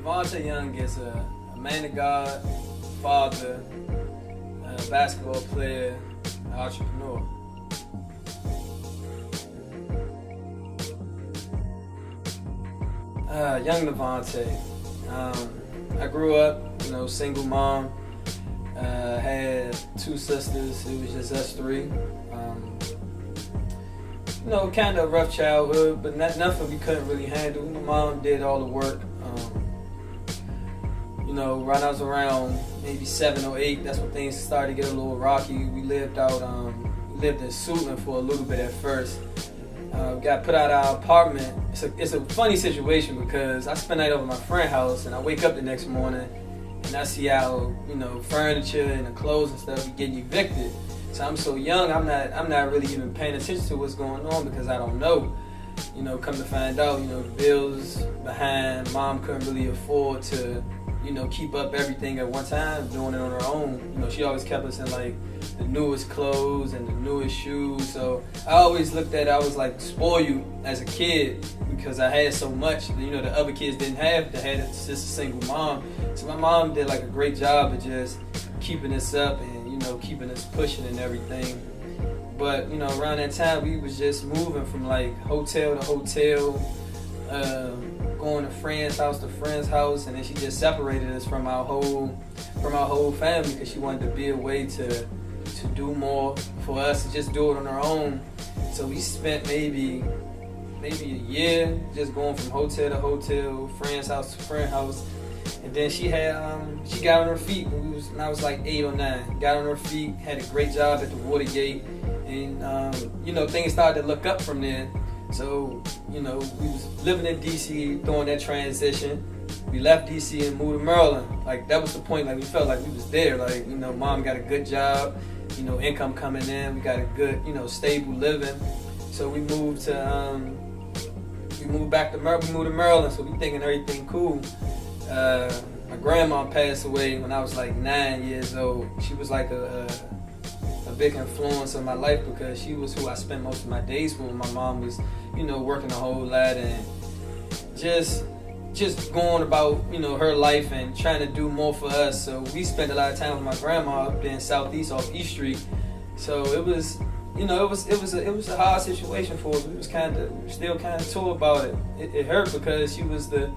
Devonte Young is a man of God, father, a basketball player, an entrepreneur. Young Devonte. I grew up, single mom. Had two sisters. It was just us three. Kind of a rough childhood, but nothing we couldn't really handle. My mom did all the work. When I was around maybe 7 or 8, that's when things started to get a little rocky. We lived in Suitland for a little bit at first. Got put out of our apartment. It's a funny situation because I spent the night over at my friend's house, and I wake up the next morning and I see how furniture and the clothes and stuff be getting evicted. So I'm so young, I'm not really even paying attention to what's going on because I don't know. Come to find out, the bills behind. Mom couldn't really afford to keep up everything at one time, doing it on her own. She always kept us in like the newest clothes and the newest shoes. So I always looked at it, I was like spoiled as a kid because I had so much, the other kids didn't have. They had just a single mom. So my mom did like a great job of just keeping us up and, keeping us pushing and everything. But, around that time we was just moving from like hotel to hotel, going to friend's house to friend's house, and then she just separated us from our whole family because she wanted to be a way to do more for us, to just do it on our own. So we spent maybe a year just going from hotel to hotel, friend's house to friend's house. And then she got on her feet when I was like 8 or 9. Got on her feet, had a great job at the Watergate, and things started to look up from there. So we was living in DC during that transition. We left DC and moved to Maryland. Like that was the point. Like we felt like we was there. Like mom got a good job, income coming in. We got a good stable living. So we moved back to Maryland. We moved to Maryland. So we thinking everything cool. My grandma passed away when I was like 9 years old. She was like a big influence in my life because she was who I spent most of my days with. My mom was, working a whole lot and just going about, her life and trying to do more for us. So we spent a lot of time with my grandma up there in Southeast off East Street. So it was, it was a hard situation for us. We was still kind of tore about it. It hurt because she was the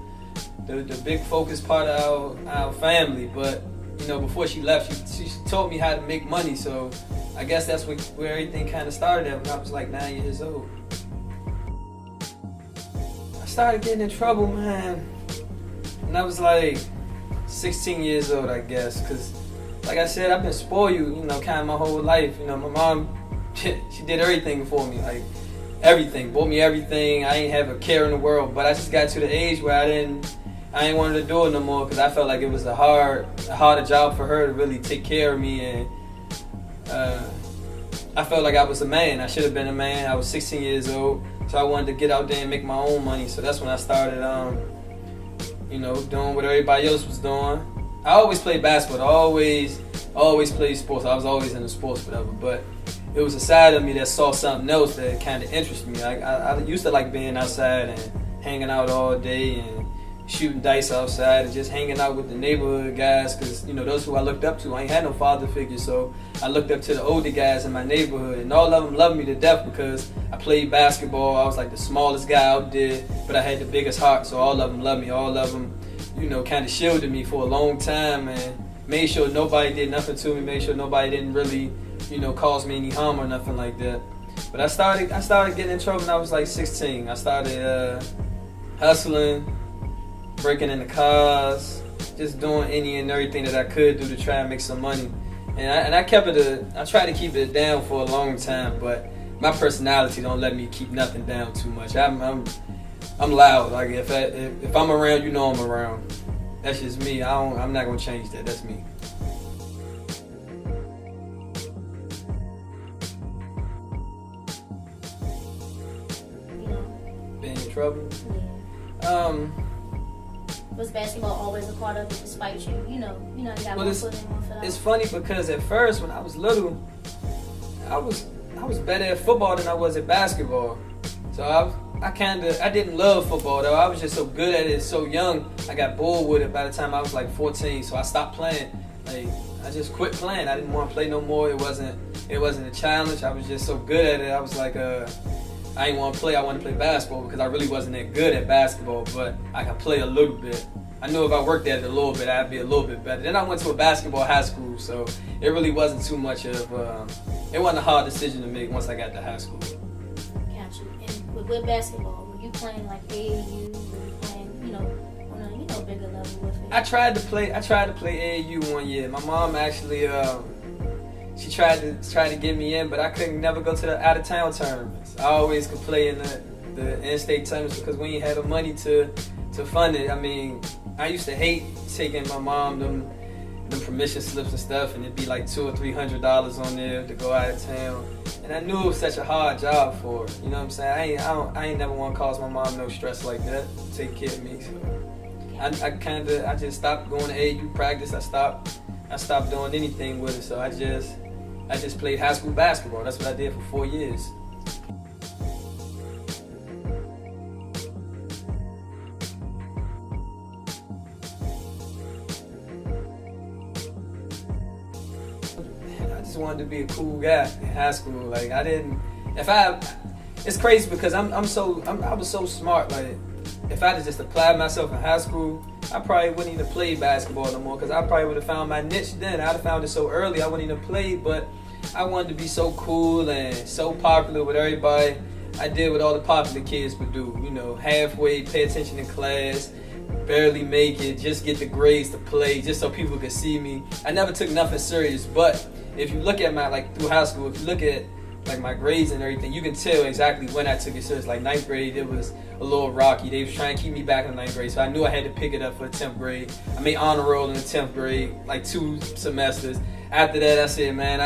big focus part of our family, but before she left, she taught me how to make money. So I guess that's where everything kind of started at when I was like 9 years old. I started getting in trouble, man, when I was like 16 years old, I guess, because like I said, I've been spoiled, kind of my whole life. My mom, she did everything for me, like everything, bought me everything. I ain't have a care in the world, but I just got to the age where I ain't wanted to do it no more because I felt like it was a harder job for her to really take care of me, and I felt like I was a man. I should have been a man. I was 16 years old, so I wanted to get out there and make my own money. So that's when I started, doing what everybody else was doing. I always played basketball. I always played sports. I was always into sports, whatever. But it was a side of me that saw something else that kind of interested me. I used to like being outside and hanging out all day and shooting dice outside and just hanging out with the neighborhood guys because, those who I looked up to. I ain't had no father figure, so I looked up to the older guys in my neighborhood, and all of them loved me to death because I played basketball. I was like the smallest guy out there, but I had the biggest heart, so all of them loved me. All of them, kind of shielded me for a long time and made sure nobody did nothing to me, made sure nobody didn't really, cause me any harm or nothing like that. But I started getting in trouble when I was like 16. I started hustling, breaking into cars, just doing any and everything that I could do to try and make some money. And I tried to keep it down for a long time, but my personality don't let me keep nothing down too much. I'm loud. Like if I'm around, I'm around. That's just me. I'm not gonna change that. That's me. Been in trouble? Yeah. Was basketball always a part of it despite you? You got one foot in, one foot out. It's funny because at first when I was little, I was better at football than I was at basketball. So I didn't love football though. I was just so good at it so young. I got bored with it by the time I was like 14, so I stopped playing. Like I just quit playing. I didn't want to play no more. It wasn't a challenge. I was just so good at it. I was like I didn't want to play. I wanted to play basketball because I really wasn't that good at basketball, but I could play a little bit. I knew if I worked at it a little bit, I'd be a little bit better. Then I went to a basketball high school, so it really wasn't too much of it wasn't a hard decision to make once I got to high school. Gotcha. And with basketball, were you playing like AAU? Were you playing, on a bigger level with it? I tried to play AAU one year. My mom actually she tried to get me in, but I couldn't never go to the out of town tournaments. I always could play in the in-state tournaments because we ain't had the money to fund it. I mean, I used to hate taking my mom them permission slips and stuff, and it'd be like $200 or $300 on there to go out of town. And I knew it was such a hard job for her. You know what I'm saying? I ain't never want to cause my mom no stress like that. Take care of me. So I just stopped going to AAU practice. I stopped doing anything with it. So I just played high school basketball. That's what I did for 4 years. I just wanted to be a cool guy in high school. Like it's crazy because I was so smart. Like if I had just applied myself in high school, I probably wouldn't even play basketball no more because I probably would have found my niche then. I'd have found it so early I wouldn't even play, but I wanted to be so cool and so popular with everybody. I did what all the popular kids would do, halfway pay attention in class, barely make it, just get the grades to play, just so people could see me. I never took nothing serious, but if you look at through high school, if you look at my grades and everything, you can tell exactly when I took it serious. Like 9th grade, it was a little rocky. They was trying to keep me back in the 9th grade, so I knew I had to pick it up for the 10th grade. I made honor roll in the 10th grade, like 2 semesters. After that, I said, man,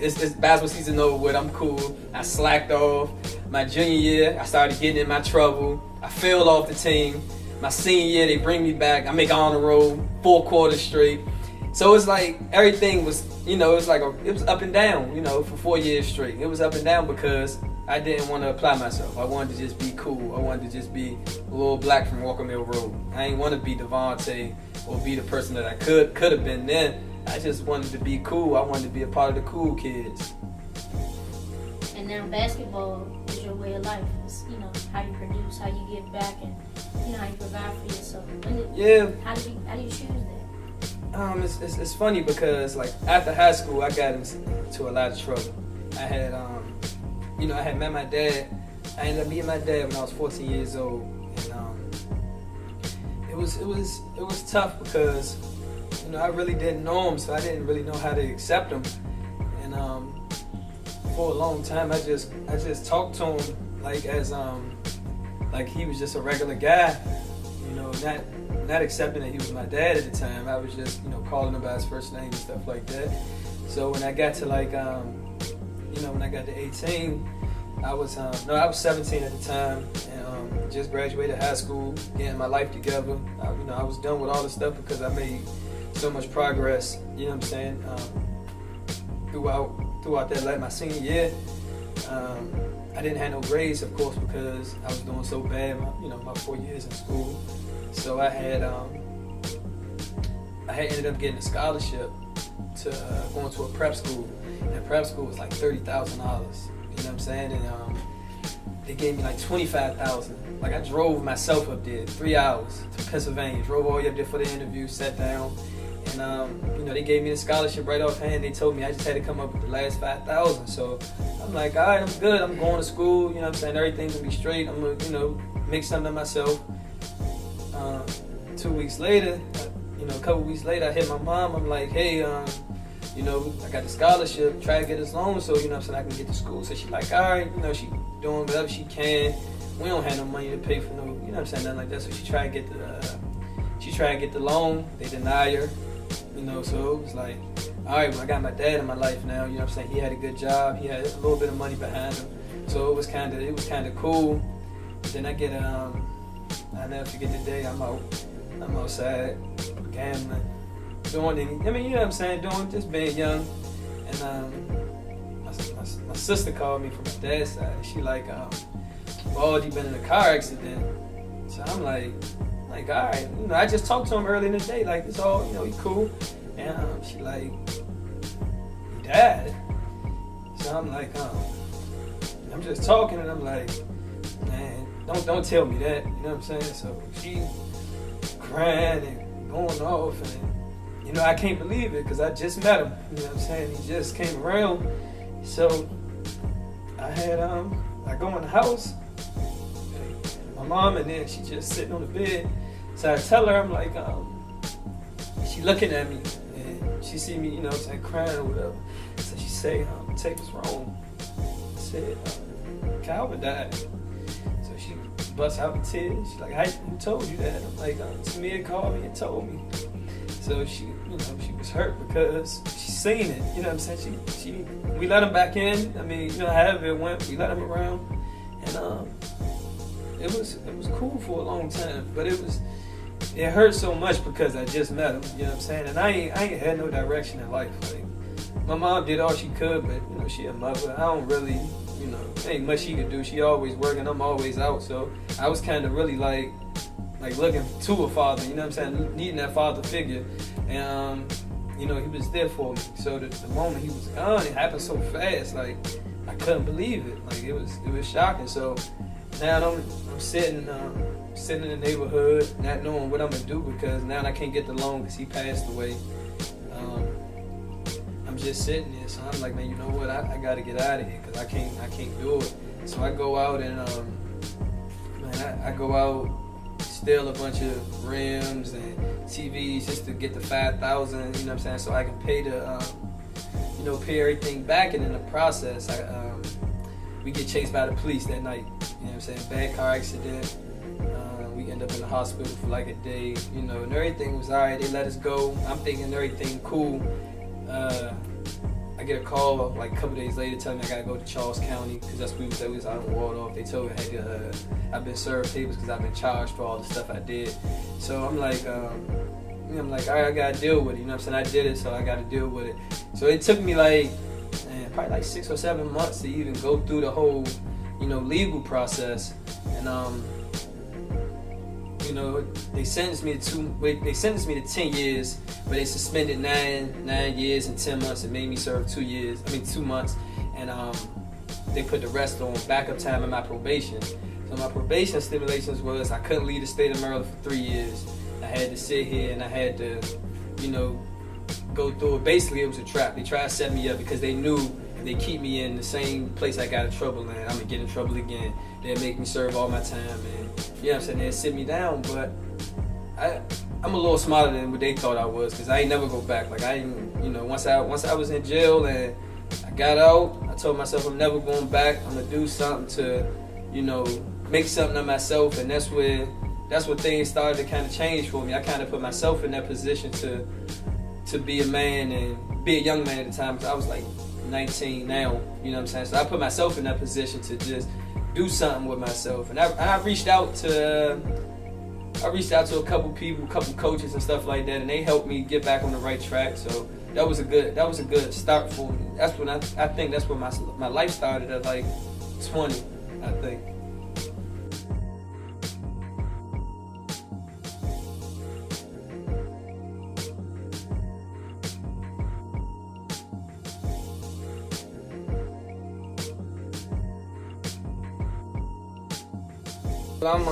it's basketball season over with. I'm cool. I slacked off. My junior year, I started getting in my trouble. I failed off the team. My senior year, they bring me back. I make honor roll 4 quarters straight. So it's like everything was, it was up and down, for 4 years straight. It was up and down because I didn't want to apply myself. I wanted to just be cool. I wanted to just be a little black from Walker Mill Road. I didn't want to be Devonte or be the person that I could have been then. I just wanted to be cool. I wanted to be a part of the cool kids. And now basketball is your way of life. It's, how you produce, how you give back, and, how you provide for yourself. How do you choose that? It's funny because like after high school I got into a lot of trouble. I had I had met my dad. I ended up meeting my dad when I was 14 years old, and it was tough because I really didn't know him, so I didn't really know how to accept him. And for a long time I just talked to him like as like he was just a regular guy, not accepting that he was my dad at the time. I was just, calling him by his first name and stuff like that. So when I got to when I got to 18, I was 17 at the time, and just graduated high school, getting my life together. I was done with all the stuff because I made so much progress, throughout that, my senior year. I didn't have no grades, of course, because I was doing so bad, my 4 years in school. So I had ended up getting a scholarship to going to a prep school. And prep school was like $30,000. You know what I'm saying? And they gave me like $25,000. Like I drove myself up there 3 hours to Pennsylvania. Drove all the way up there for the interview, sat down, and they gave me the scholarship right offhand. They told me I just had to come up with the last $5,000. So I'm like, all right, I'm good. I'm going to school. You know what I'm saying? Everything's gonna be straight. I'm gonna, make something of myself. 2 weeks later, a couple weeks later, I hit my mom. I'm like, hey, I got the scholarship. Try to get this loan so, I can get to school. So she's like, all right, she doing whatever she can. We don't have no money to pay for nothing like that. So she tried to get the loan. They deny her, so it was like, all right, well, I got my dad in my life now. He had a good job. He had a little bit of money behind him. So it was kind of cool. Then I get I'll never forget the day I'm outside gambling, doing just being young. And my sister called me from my dad's side, and she like, Baldy been in a car accident. So I'm like, all right, I just talked to him early in the day, like it's all, he cool. And she like, he died. So I'm like, I'm just talking, and I'm like, man, don't tell me that, you know what I'm saying? So she crying and going off, and I can't believe it because I just met him, you know what I'm saying? He just came around. So I go in the house, my mom, and then she just sitting on the bed. So I tell her, I'm like, she looking at me, and she see me, crying or whatever. So she say, take what's wrong. I said, Calvin died. So she busts out in tears. She's like, who told you that? I'm like, Tamia called me and told me. So she, she was hurt because she seen it. You know what I'm saying? We let him back in. I mean, however it went, we let him around, and it was cool for a long time. But it hurt so much because I just met him. You know what I'm saying? And I ain't had no direction in life. Like, my mom did all she could, but she a mother. I don't really, ain't much she could do. She always working. I'm always out. So I was kind of really like looking to a father, you know what I'm saying, needing that father figure, and he was there for me. So the moment he was gone, it happened so fast, like I couldn't believe it. Like it was shocking. So now I'm sitting in the neighborhood, not knowing what I'm gonna do because now I can't get the loan because he passed away. I'm just sitting there, so I'm like, man, you know what? I gotta get out of here because I can't do it. So I go out and I go out. Steal a bunch of rims and TVs just to get the 5,000, you know what I'm saying, so I can pay pay everything back. And in the process, we get chased by the police that night, you know what I'm saying, bad car accident. We end up in the hospital for like a day, and everything was all right. They let us go. I'm thinking everything cool. I get a call like a couple days later telling me I gotta go to Charles County because that's where we was out of Waldorf. They told me I've been served papers because I've been charged for all the stuff I did. So I'm like, all right, I gotta deal with it. You know what I'm saying? I did it, so I gotta deal with it. So it took me probably like 6 or 7 months to even go through the whole, legal process. And they sentenced me to 10 years, but they suspended 9 years and 10 months and made me serve 2 months, and they put the rest on backup time in my probation. So my probation stipulations was I couldn't leave the state of Maryland for 3 years. I had to sit here and I had to, go through it. Basically, it was a trap. They tried to set me up because they knew if they keep me in the same place I got in trouble in, I'm gonna get in trouble again. They'd make me serve all my time, and you know what I'm saying, they'd sit me down. But I'm a little smarter than what they thought I was, because I ain't never go back. Like I ain't, once I was in jail and I got out, I told myself I'm never going back. I'm gonna do something to, make something of myself, and that's where things started to kind of change for me. I kind of put myself in that position to be a man and be a young man at the time, because I was like 19 now, you know what I'm saying? So I put myself in that position to just do something with myself, and I reached out to a couple people, a couple coaches and stuff like that, and they helped me get back on the right track. So that was a good start for me. That's when I think that's when my life started at like 20, I think. I'm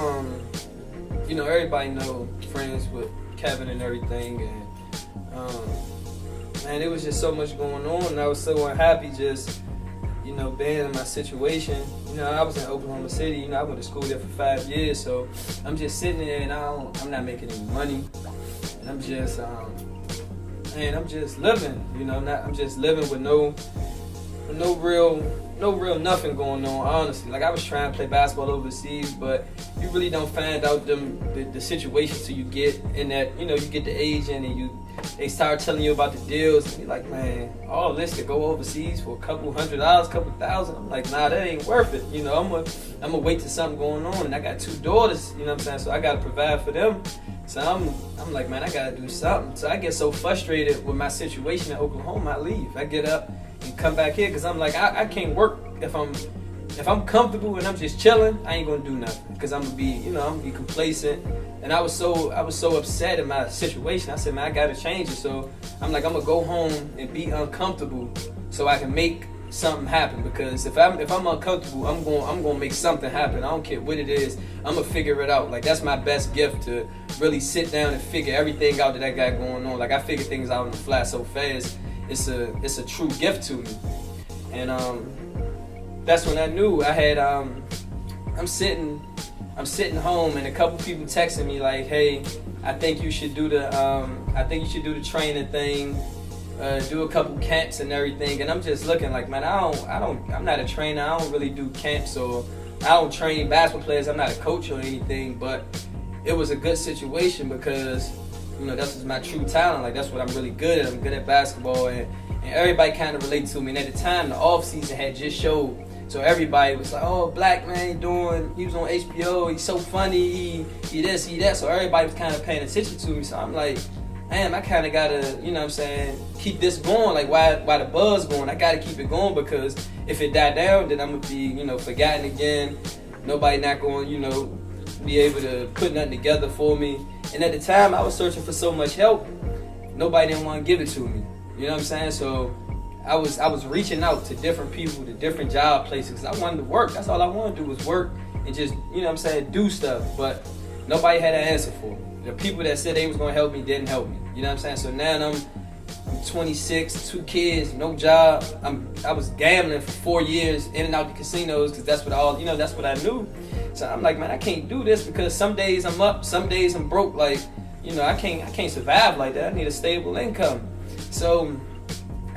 everybody know friends with Kevin and everything, and man, it was just so much going on, and I was so unhappy just being in my situation. I was in Oklahoma City. I went to school there for 5 years, so I'm just sitting there and I'm not making any money, and I'm just living. I'm just living with no real nothing going on, honestly. Like I was trying to play basketball overseas, but you really don't find out the situation till you get in that, you get the agent and they start telling you about the deals, and you're like, man, all this to go overseas for a couple $100, couple thousand. I'm like, nah, that ain't worth it. I'm gonna wait till something going on, and I got 2 daughters, you know what I'm saying? So I gotta provide for them. So I'm like, man, I gotta do something. So I get so frustrated with my situation in Oklahoma, I leave. I get up and come back here because I'm like, I can't work if if I'm comfortable and I'm just chilling, I ain't gonna do nothing because I'm gonna be complacent. And I was so upset in my situation. I said, man, I gotta change it. So I'm like, I'm gonna go home and be uncomfortable so I can make something happen. Because if I'm uncomfortable, I'm gonna make something happen. I don't care what it is. I'm gonna figure it out. Like, that's my best gift, to really sit down and figure everything out that I got going on. Like, I figure things out on the fly so fast. It's a true gift to me. And that's when I knew I had. I'm sitting home, and a couple people texting me like, "Hey, I think you should do the training thing, do a couple camps and everything." And I'm just looking like, man, I'm not a trainer. I don't really do camps, or I don't train basketball players. I'm not a coach or anything. But it was a good situation because, that's just my true talent. Like, that's what I'm really good at. I'm good at basketball, and everybody kind of related to me. And at the time, the off season had just showed. So everybody was like, "Oh, Black man, he was on HBO, he's so funny, he this, he that." So everybody was kind of paying attention to me. So I'm like, damn, I kind of gotta, keep this going. Like, why the buzz going? I gotta keep it going, because if it died down, then I'm gonna be, forgotten again. Nobody not going, be able to put nothing together for me. And at the time, I was searching for so much help. Nobody didn't want to give it to me. You know what I'm saying? So I was reaching out to different people, to different job places, because I wanted to work. That's all I wanted to do was work and just, do stuff. But nobody had an answer for me. The people that said they was going to help me didn't help me. You know what I'm saying? So now I'm 26, 2 kids, no job. I was gambling for 4 years, in and out the casinos, because that's what I knew. So I'm like, man, I can't do this, because some days I'm up, some days I'm broke. Like, I can't survive like that. I need a stable income. So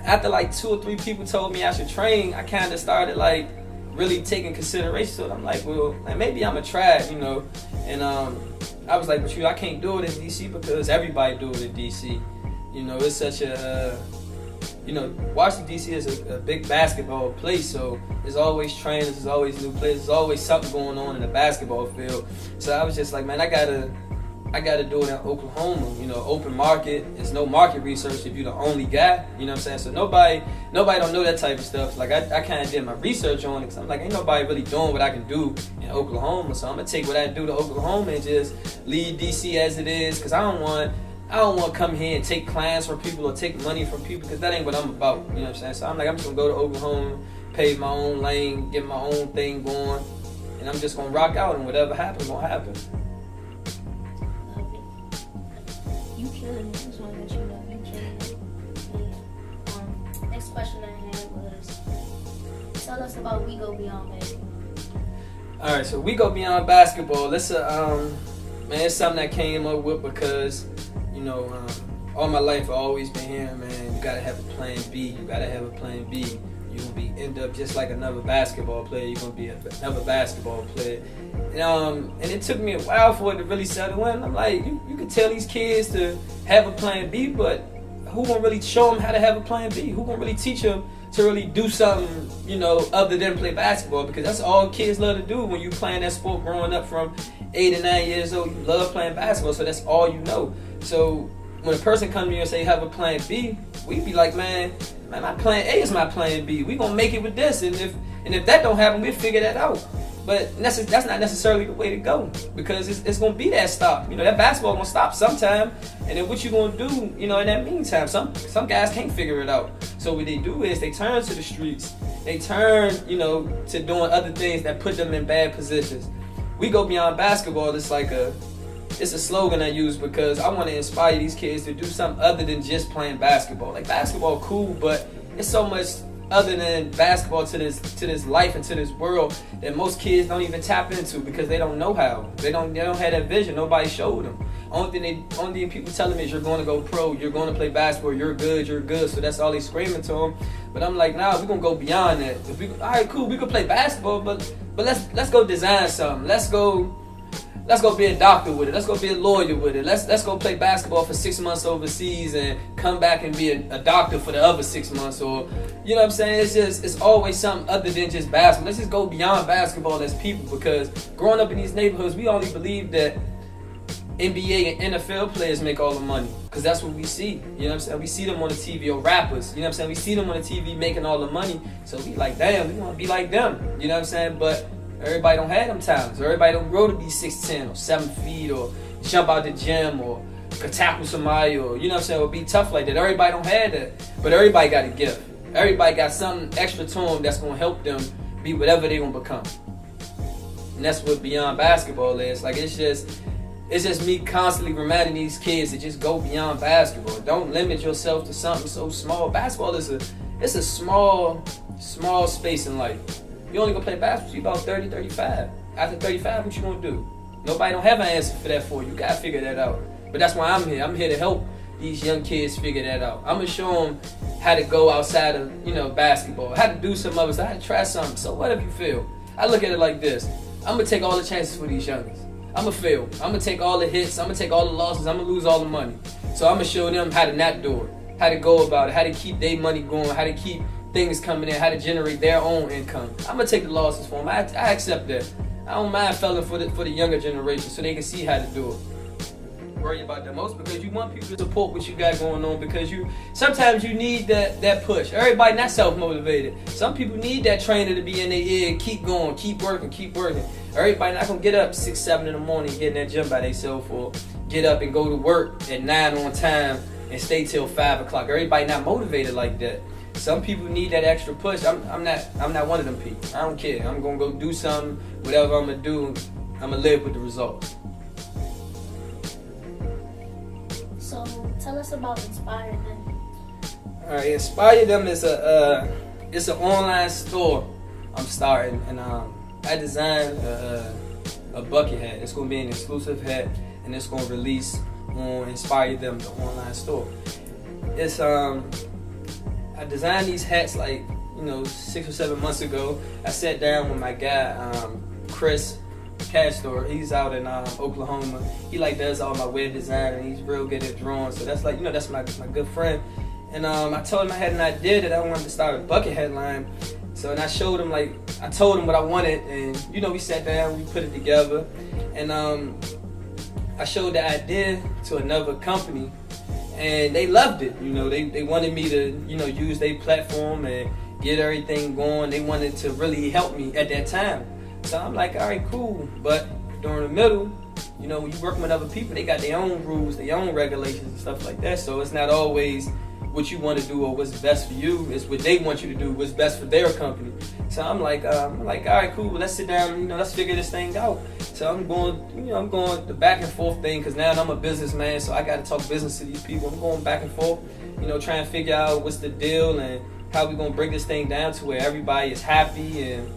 after like 2 or 3 people told me I should train, I kind of started like really taking consideration. So I'm like, well, maybe I'm gonna try it, And I was like, but I can't do it in DC because everybody do it in DC. It's such a, Washington DC is a big basketball place, so there's always trainers, there's always new players, there's always something going on in the basketball field. So I was just like, man, I gotta do it in Oklahoma. Open market. There's no market research if you're the only guy. You know what I'm saying? So nobody don't know that type of stuff. Like, I kind of did my research on it, because I'm like, ain't nobody really doing what I can do in Oklahoma. So I'm gonna take what I do to Oklahoma and just leave DC as it is, because I don't want to come here and take clients from people or take money from people, because that ain't what I'm about. You know what I'm saying? So I'm like, I'm just gonna go to Oklahoma, pave my own lane, get my own thing going, and I'm just gonna rock out, and whatever happens, gonna happen. Just want to let you know you killing it. Next question I had was, tell us about We Go Beyond Basketball. All right, so We Go Beyond Basketball. It's it's something that came up with because, all my life I've always been hearing, man, you gotta have a plan B. You gotta have a plan B. You're gonna end up just like another basketball player. You're gonna be another basketball player. And it took me a while for it to really settle in. I'm like, you can tell these kids to have a plan B, but who gonna really show them how to have a plan B? Who gonna really teach them to really do something, other than play basketball? Because that's all kids love to do when you playing that sport growing up from 8 or 9 years old. You love playing basketball, so that's all you know. So when a person comes to you and say have a plan B, we be like, man, my plan A is my plan B. We gonna make it with this, and if that don't happen, we'll figure that out. But that's not necessarily the way to go, because it's gonna be that stop. That basketball gonna stop sometime, and then what you gonna do? In that meantime, some guys can't figure it out. So what they do is they turn to the streets. They turn, to doing other things that put them in bad positions. We Go Beyond Basketball. It's a slogan I use because I want to inspire these kids to do something other than just playing basketball. Like, basketball cool, but it's so much other than basketball to this life and to this world that most kids don't even tap into because they don't know how. They don't have that vision. Nobody showed them. Only thing people tell them is you're going to go pro, you're going to play basketball, you're good. So that's all they screaming to them. But I'm like, nah, we're gonna go beyond that. All right, cool, we can play basketball, but let's go design something. Let's go be a doctor with it. Let's go be a lawyer with it. Let's go play basketball for 6 months overseas and come back and be a doctor for the other 6 months. Or, you know what I'm saying? It's always something other than just basketball. Let's just go beyond basketball as people, because growing up in these neighborhoods, we only believe that NBA and NFL players make all the money, because that's what we see. You know what I'm saying? We see them on the TV, or rappers. You know what I'm saying? We see them on the TV making all the money. So we like, damn, we want to be like them. You know what I'm saying? But everybody don't have them talents. Or everybody don't grow to be 6'10" or 7 feet, or jump out the gym, or could tackle somebody, or you know what I'm saying, or be tough like that. Everybody don't have that. But everybody got a gift. Everybody got something extra to them that's gonna help them be whatever they gonna become. And that's what beyond basketball is. Like, it's just me constantly reminding these kids to just go beyond basketball. Don't limit yourself to something so small. Basketball is a small space in life. You only gonna play basketball till you about 30, 35. After 35, what you gonna do? Nobody don't have an answer for that for you. You gotta figure that out. But that's why I'm here. I'm here to help these young kids figure that out. I'm gonna show them how to go outside of, basketball, how to do some other stuff, how to try something. So what if you fail? I look at it like this. I'm gonna take all the chances for these youngers. I'm gonna fail. I'm gonna take all the hits. I'm gonna take all the losses. I'm gonna lose all the money. So I'm gonna show them how to not do it, how to go about it, how to keep their money going, how to keep things coming in, how to generate their own income. I'm gonna take the losses for them. I accept that. I don't mind failing for the younger generation, so they can see how to do it. Worry about the most, because you want people to support what you got going on, because sometimes you need that push. Everybody not self-motivated. Some people need that trainer to be in their ear, keep going, keep working. Everybody not gonna get up 6, 7 in the morning, get in that gym by themselves, or get up and go to work at 9 on time and stay till 5 o'clock. Everybody not motivated like that. Some people need that extra push. I'm not one of them people. I don't care. I'm gonna go do something. Whatever I'm gonna do, I'm gonna live with the results. So tell us about Inspire Them. All right, Inspire Them is it's an online store I'm starting, and I designed a bucket hat. It's gonna be an exclusive hat, and it's gonna release on Inspire Them, the online store. It's I designed these hats like 6 or 7 months ago. I sat down with my guy Chris Castor. He's out in Oklahoma. He does all my web design, and he's real good at drawing. So that's that's my good friend. And I told him I had an idea that I wanted to start a bucket hat line. So, and I showed him, I told him what I wanted, and we sat down, we put it together, and I showed the idea to another company, and they loved it. They wanted me to use their platform and get everything going. They wanted to really help me at that time. So I'm like, all right, cool. But during the middle, when you working with other people, they got their own rules, their own regulations and stuff like that. So it's not always what you want to do or what's best for you. It's what they want you to do, what's best for their company. So I'm like, all right, cool. Well, let's sit down. Let's figure this thing out. So I'm going the back and forth thing, because now I'm a businessman, so I got to talk business to these people. I'm going back and forth, trying to figure out what's the deal and how we gonna break this thing down to where everybody is happy and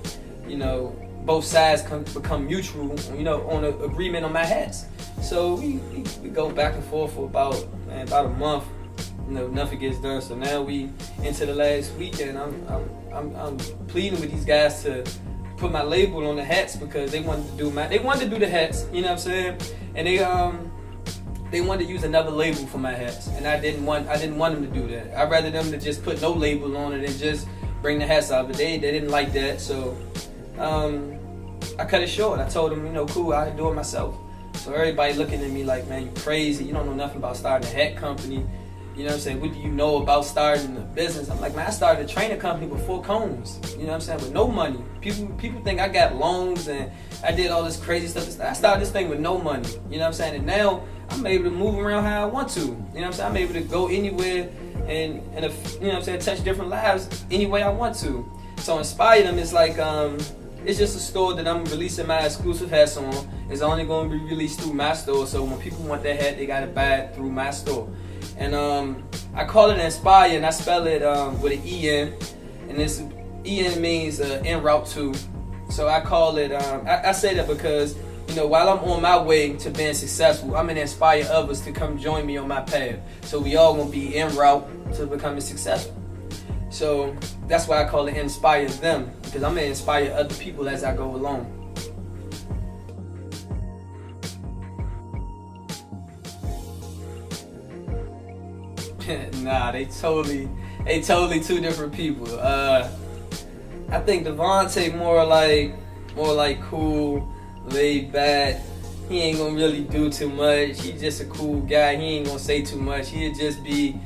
both sides become mutual, on an agreement on my hats. So we go back and forth for about a month. Nothing gets done. So now we into the last weekend. I'm pleading with these guys to put my label on the hats, because they wanted to do the hats. You know what I'm saying? And they wanted to use another label for my hats, and I didn't want them to do that. I'd rather them to just put no label on it and just bring the hats out. But they didn't like that. So I cut it short. I told them, cool, I'll do it myself. So everybody looking at me like, man, you crazy. You don't know nothing about starting a hat company. You know what I'm saying? What do you know about starting a business? I'm like, man, I started a training company before Combs. You know what I'm saying? With no money. People think I got loans and I did all this crazy stuff. I started this thing with no money. You know what I'm saying? And now I'm able to move around how I want to. You know what I'm saying? I'm able to go anywhere and you know what I'm saying, touch different lives any way I want to. So Inspire Them is like, it's just a store that I'm releasing my exclusive hats on. It's only going to be released through my store. So when people want that hat, they got to buy it through my store. And I call it Inspire, and I spell it with an E-N. And this E-N means en route to. So I call it, I say that because, while I'm on my way to being successful, I'm going to inspire others to come join me on my path. So we all going to be en route to becoming successful. So that's why I call it Inspire Them, because I'm going to inspire other people as I go along. Nah, they totally two different people. I think Devonte more like cool, laid back, he ain't gonna really do too much. He's just a cool guy. He ain't gonna say too much. He'll just be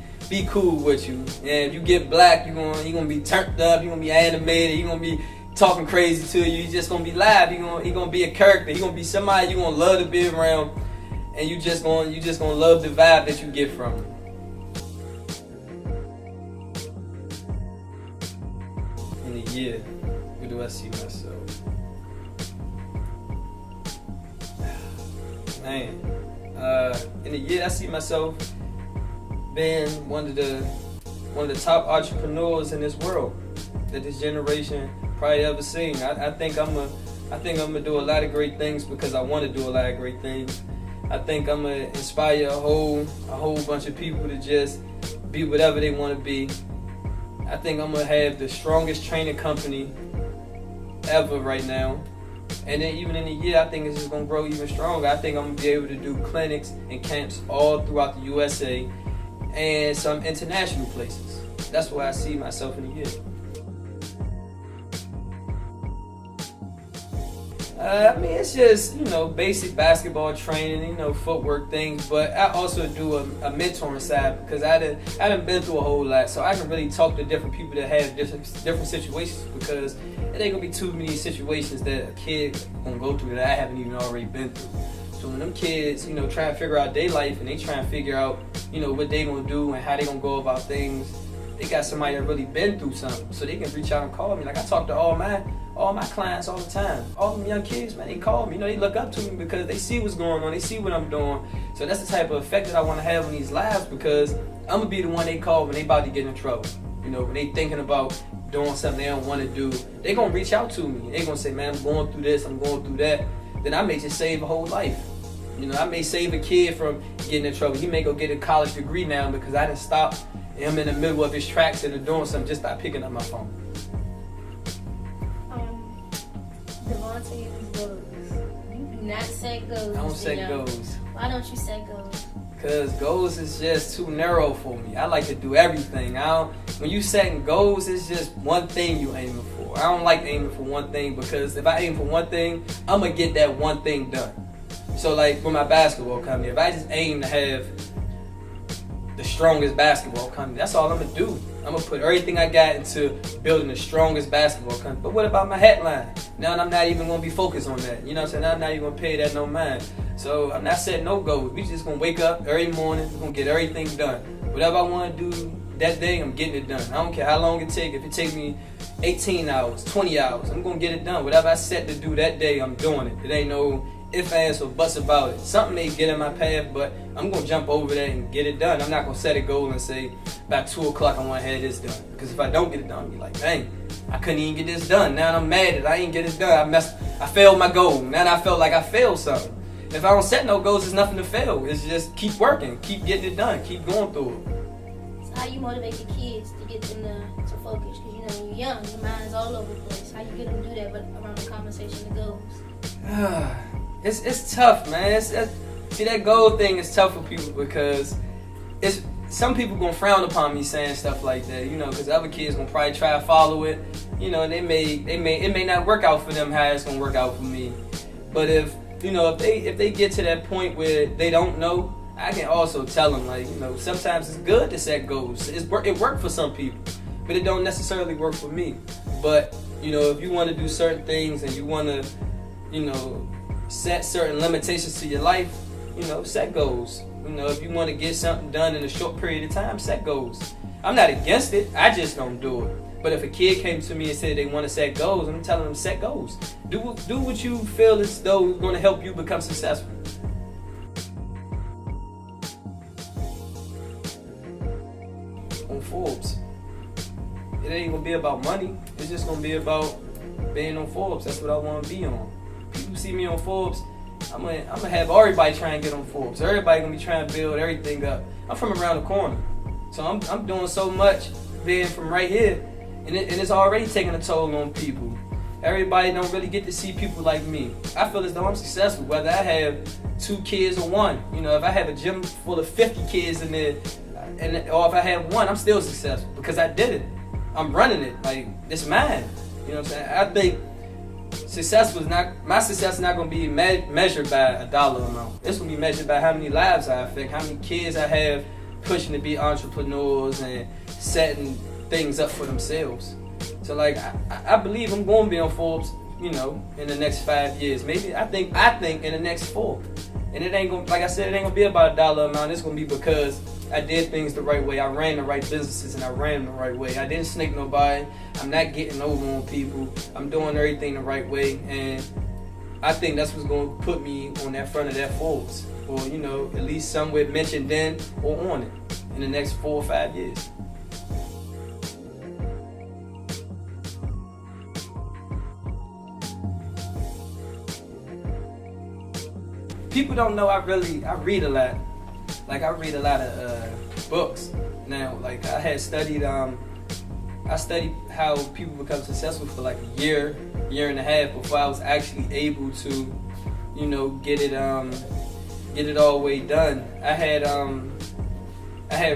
cool with you. And if you get black, he gonna be turned up. He gonna be animated. He gonna be talking crazy to you. He just gonna be live. He gonna be a character. He gonna be somebody you gonna love to be around, and you just gonna love the vibe that you get from him. In a year, where do I see myself? Man, in a year, I see myself being one of the top entrepreneurs in this world that this generation probably ever seen. I think I'm gonna do a lot of great things because I want to do a lot of great things. I think I'm gonna inspire a whole bunch of people to just be whatever they want to be. I think I'm gonna have the strongest training company ever right now. And then even in a year, I think it's just gonna grow even stronger. I think I'm gonna be able to do clinics and camps all throughout the USA and some international places. That's where I see myself in a year. I mean, it's just, basic basketball training, footwork things, but I also do a mentoring side because I done been through a whole lot, so I can really talk to different people that have different situations because it ain't gonna be too many situations that a kid gonna go through that I haven't even already been through. So when them kids, try to figure out their life and they try to figure out, what they gonna do and how they gonna go about things, they got somebody that really been through something, so they can reach out and call me. Like I talk to all my clients all the time. All them young kids, man, they call me. They look up to me because they see what's going on. They see what I'm doing. So that's the type of effect that I want to have on these lives because I'm gonna be the one they call when they about to get in trouble. When they thinking about doing something they don't want to do, they gonna reach out to me. They gonna say, man, I'm going through this, I'm going through that. Then I may just save a whole life. I may save a kid from getting in trouble. He may go get a college degree now because I didn't stop him in the middle of his tracks and doing something just by picking up my phone. Devonte is goals. You do not set goals. I don't set goals. Why don't you set goals? Because goals is just too narrow for me. I like to do everything. When you setting goals, it's just one thing you aiming for. I don't like aiming for one thing because if I aim for one thing, I'm going to get that one thing done. So like with my basketball company, if I just aim to have the strongest basketball company, that's all I'm going to do. I'm going to put everything I got into building the strongest basketball company. But what about my headline? Now I'm not even going to be focused on that. You know what I'm saying? I'm not even going to pay that no mind. So I'm not setting no goals. We just going to wake up every morning. We're going to get everything done. Whatever I want to do that day, I'm getting it done. I don't care how long it takes. If it takes me 18 hours, 20 hours, I'm going to get it done. Whatever I set to do that day, I'm doing it. It ain't no ifs, ands, or buts about it. Something may get in my path, but I'm going to jump over that and get it done. I'm not going to set a goal and say, by 2 o'clock I want to have this done. Because if I don't get it done, I'll be like, dang, I couldn't even get this done. Now I'm mad that I ain't get it done. I failed my goal. Now I felt like I failed something. If I don't set no goals, there's nothing to fail. It's just keep working, keep getting it done, keep going through it. So how you motivate your kids to get them to focus? Because when you're young, your mind's all over the place. How you get them to do that around the conversation of goals? It's tough, man. See, that goal thing is tough for people because some people gonna frown upon me saying stuff like that, because other kids gonna probably try to follow it, and it may not work out for them how it's gonna work out for me. But if they get to that point where they don't know, I can also tell them sometimes it's good to set goals. It worked for some people, but it don't necessarily work for me. But if you want to do certain things and you want to set certain limitations to your life, set goals. If you want to get something done in a short period of time, set goals. I'm not against it, I just don't do it. But if a kid came to me and said they want to set goals, I'm telling them set goals. Do what you feel as though is going to help you become successful. On Forbes, it ain't going to be about money. It's just going to be about being on Forbes. That's what I want to be on. People see me on Forbes, I'm gonna have everybody trying to get on Forbes. Everybody gonna be trying to build everything up. I'm from around the corner, so I'm doing so much being from right here, and it's already taking a toll on people. Everybody don't really get to see people like me. I feel as though I'm successful, whether I have 2 kids or 1. If I have a gym full of 50 kids in there, or if I have 1, I'm still successful because I did it. I'm running it. Like, it's mine. You know what I'm saying? I think my success is not gonna be measured by a dollar amount. It's gonna be measured by how many lives I affect, how many kids I have pushing to be entrepreneurs and setting things up for themselves. So like I believe I'm gonna be on Forbes, you know, in the next 5 years. Maybe I think in the next 4. And it ain't gonna, like I said, it ain't gonna be about a dollar amount. It's gonna be because I did things the right way. I ran the right businesses and I ran the right way. I didn't snake nobody. I'm not getting over on people. I'm doing everything the right way. And I think that's what's gonna put me on that front of that Forbes. Or, you know, at least somewhere mentioned then or on it in the next 4 or 5 years. People don't know I read a lot. Like I read a lot of books now. Like I studied how people become successful for like a year and a half before I was actually able to, you know, get it all the way done. I had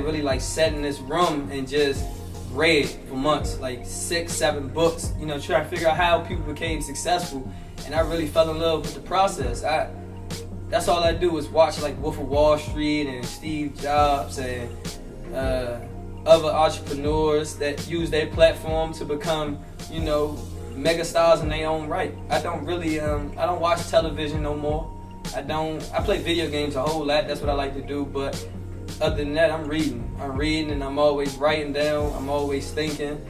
really like sat in this room and just read for months, like 6-7 books, you know, trying to figure out how people became successful. And I really fell in love with the process. That's all I do is watch like Wolf of Wall Street and Steve Jobs and other entrepreneurs that use their platform to become, you know, mega stars in their own right. I don't watch television no more. I play video games a whole lot. That's what I like to do. But other than that, I'm reading and I'm always writing down. I'm always thinking.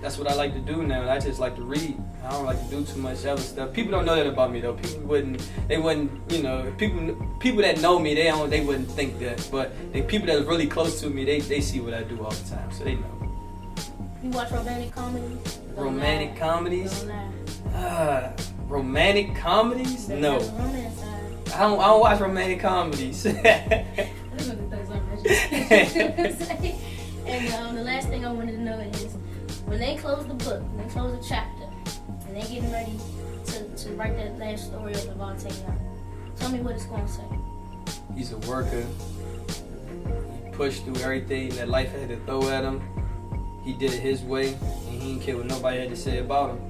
That's what I like to do now. I just like to read. I don't like to do too much other stuff. People don't know that about me though. People wouldn't, you know, people that know me, they wouldn't think that. But the people that are really close to me, they see what I do all the time, so they know. You watch romantic comedies? Romantic comedies? Don't lie. Romantic comedies? No. Romance side. I don't watch romantic comedies. And the last thing I wanted to know is, when they close the book, when they close the chapter, and they getting ready to write that last story of Devonte out, tell me what it's going to say. He's a worker. He pushed through everything that life had to throw at him. He did it his way, and he didn't care what nobody had to say about him.